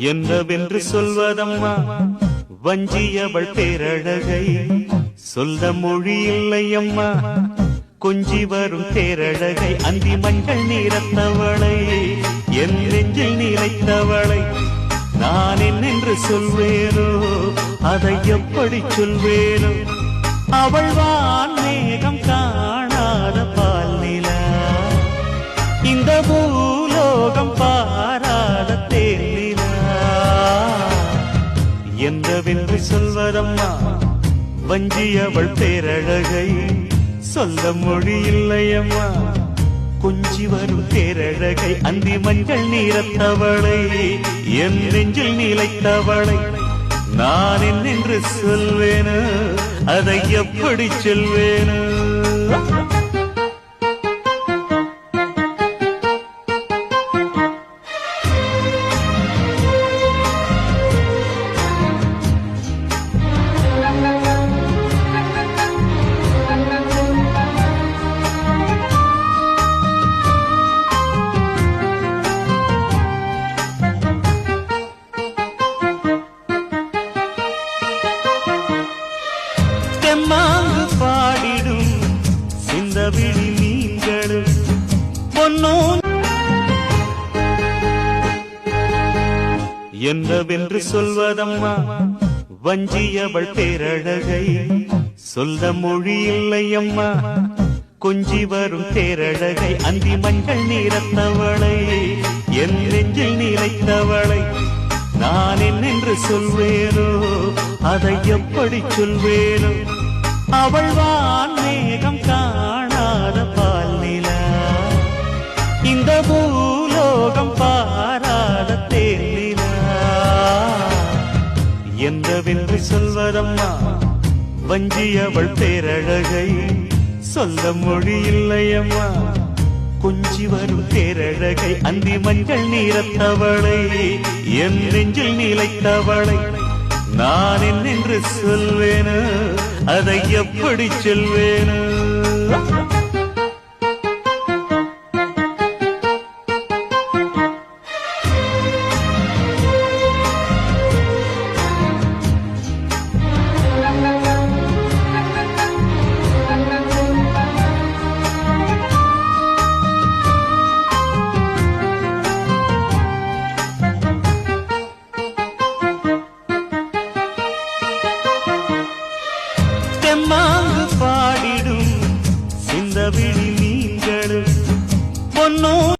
என்னவென்று சொல்வதம்மா வஞ்சியவள் பேரழகை சொல்ல மொழி இல்லையம்மா கொஞ்சி வரும் தேரழகை அந்தி மஞ்சள் நீரத்தவளை என் நெஞ்சில் நிலைத்தவளை நான் என்னென்று சொல்வேனோ அதை எப்படி சொல்வேனோ அவள் வான் மேகம் காணாத பால் நிலா இந்த பூலோகம் பாராத தேனிலா என்னவென்று சொல்வதம்மா வஞ்சியவள் பேரழகை சொல்ல மொழி இல்லையம்மா கொஞ்சி வரும் பேரழகை அந்தி மஞ்சள் நீரத்தவளை என் நெஞ்சில் நிலைத்தவளை நான் என்னென்று சொல்வேனோ அதை எப்படி சொல்வேனோ தெம்மாங்கு பாடிடும் சிந்தவிழி மீன்களும் பொன்னோ என்னவென்று சொல்வதம்மா வஞ்சியவள் பேரழகை சொல்ல மொழி இல்லையம்மா கொஞ்சி வரும் தேரழகை அந்தி மஞ்சள் நீரத்தவளை என் நெஞ்சில் நிலைத்தவளை நான் என்னென்று சொல்வேனோ அதை எப்படி சொல்வேனோ அவள் வான் மேகம் காணாத பால் நிலா இந்த பூலோகம் பாராத தேனிலா என்னவென்று சொல்வதம்மா வஞ்சியவள் பேரழகை சொல்ல மொழி இல்லையம்மா கொஞ்சி வரும் தேரழகை அந்தி மஞ்சள் நீரத்தவளை என் நெஞ்சில் நிலைத்தவளை நான் என்னென்று சொல்வேனோ அதை எப்படி சொல்வேனோ